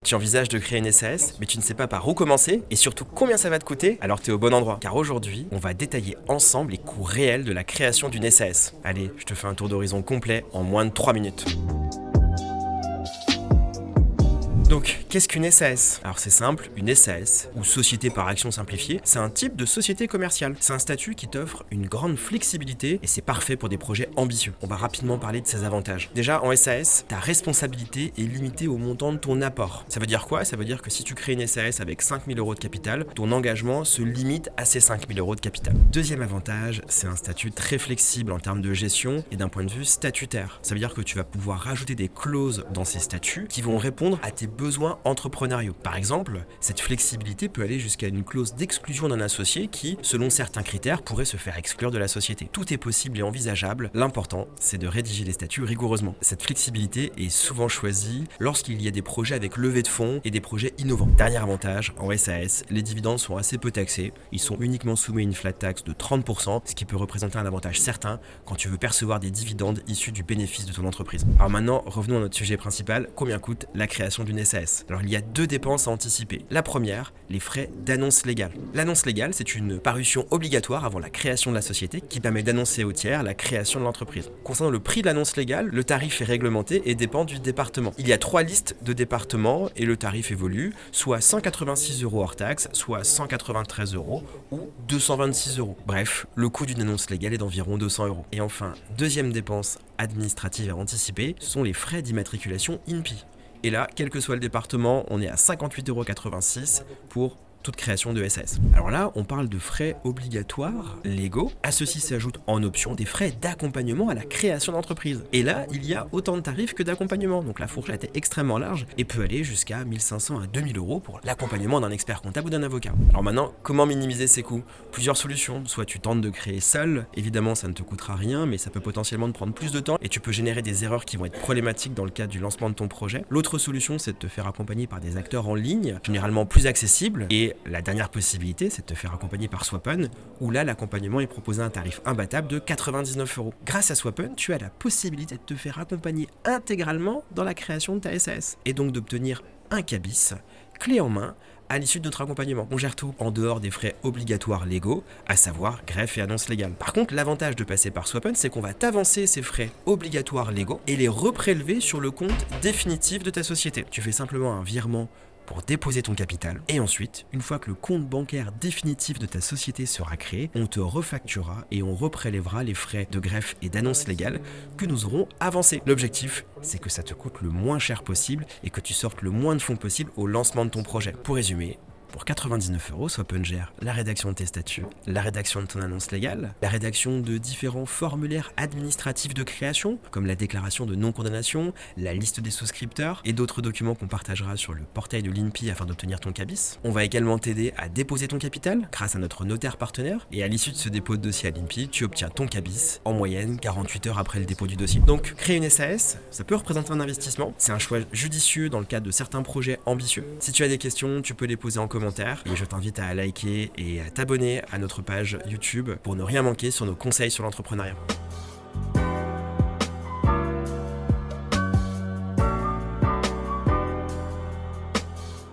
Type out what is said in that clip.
Tu envisages de créer une SAS, mais tu ne sais pas par où commencer et surtout combien ça va te coûter? Alors tu es au bon endroit. Car aujourd'hui, on va détailler ensemble les coûts réels de la création d'une SAS. Allez, je te fais un tour d'horizon complet en moins de 3 minutes. Donc, qu'est-ce qu'une SAS? Alors c'est simple, une SAS, ou Société par action simplifiée, c'est un type de société commerciale. C'est un statut qui t'offre une grande flexibilité et c'est parfait pour des projets ambitieux. On va rapidement parler de ses avantages. Déjà, en SAS, ta responsabilité est limitée au montant de ton apport. Ça veut dire quoi? Ça veut dire que si tu crées une SAS avec 5 000 € de capital, ton engagement se limite à ces 5 000 € de capital. Deuxième avantage, c'est un statut très flexible en termes de gestion et d'un point de vue statutaire. Ça veut dire que tu vas pouvoir rajouter des clauses dans ces statuts qui vont répondre à tes besoins entrepreneuriaux. Par exemple, cette flexibilité peut aller jusqu'à une clause d'exclusion d'un associé qui, selon certains critères, pourrait se faire exclure de la société. Tout est possible et envisageable. L'important, c'est de rédiger les statuts rigoureusement. Cette flexibilité est souvent choisie lorsqu'il y a des projets avec levée de fonds et des projets innovants. Dernier avantage, en SAS, les dividendes sont assez peu taxés. Ils sont uniquement soumis à une flat tax de 30%, ce qui peut représenter un avantage certain quand tu veux percevoir des dividendes issus du bénéfice de ton entreprise. Alors maintenant, revenons à notre sujet principal. Combien coûte la création d'une SAS? Alors il y a deux dépenses à anticiper. La première, les frais d'annonce légale. L'annonce légale, c'est une parution obligatoire avant la création de la société qui permet d'annoncer aux tiers la création de l'entreprise. Concernant le prix de l'annonce légale, le tarif est réglementé et dépend du département. Il y a 3 listes de départements et le tarif évolue, soit 186 € hors taxe, soit 193 € ou 226 €. Bref, le coût d'une annonce légale est d'environ 200 €. Et enfin, deuxième dépense administrative à anticiper, ce sont les frais d'immatriculation INPI. Et là, quel que soit le département, on est à 58,86 € pour toute création de SAS. Alors là, on parle de frais obligatoires légaux. À ceci s'ajoutent en option des frais d'accompagnement à la création d'entreprise. Et là, il y a autant de tarifs que d'accompagnement. Donc la fourchette est extrêmement large et peut aller jusqu'à 1 500 à 2 000 € pour l'accompagnement d'un expert comptable ou d'un avocat. Alors maintenant, comment minimiser ces coûts? Plusieurs solutions. Soit tu tentes de créer seul. Évidemment, ça ne te coûtera rien, mais ça peut potentiellement te prendre plus de temps et tu peux générer des erreurs qui vont être problématiques dans le cadre du lancement de ton projet. L'autre solution, c'est de te faire accompagner par des acteurs en ligne, généralement plus accessibles. Et la dernière possibilité, c'est de te faire accompagner par Swap'n, où là, l'accompagnement est proposé à un tarif imbattable de 99 €. Grâce à Swap'n, tu as la possibilité de te faire accompagner intégralement dans la création de ta SAS, et donc d'obtenir un cabis, clé en main, à l'issue de notre accompagnement. On gère tout en dehors des frais obligatoires légaux, à savoir greffe et annonce légale. Par contre, l'avantage de passer par Swap'n, c'est qu'on va t'avancer ces frais obligatoires légaux et les reprélever sur le compte définitif de ta société. Tu fais simplement un virement pour déposer ton capital. Et ensuite, une fois que le compte bancaire définitif de ta société sera créé, on te refacturera et on reprélèvera les frais de greffe et d'annonce légale que nous aurons avancés. L'objectif, c'est que ça te coûte le moins cher possible et que tu sortes le moins de fonds possible au lancement de ton projet. Pour résumer, pour 99 €, Swap'n gère la rédaction de tes statuts, la rédaction de ton annonce légale, la rédaction de différents formulaires administratifs de création, comme la déclaration de non-condamnation, la liste des souscripteurs et d'autres documents qu'on partagera sur le portail de l'INPI afin d'obtenir ton cabis. On va également t'aider à déposer ton capital grâce à notre notaire partenaire et à l'issue de ce dépôt de dossier à l'INPI, tu obtiens ton cabis en moyenne 48 heures après le dépôt du dossier. Donc, créer une SAS, ça peut représenter un investissement, c'est un choix judicieux dans le cadre de certains projets ambitieux. Si tu as des questions, tu peux les poser en commentaire et je t'invite à liker et à t'abonner à notre page YouTube pour ne rien manquer sur nos conseils sur l'entrepreneuriat.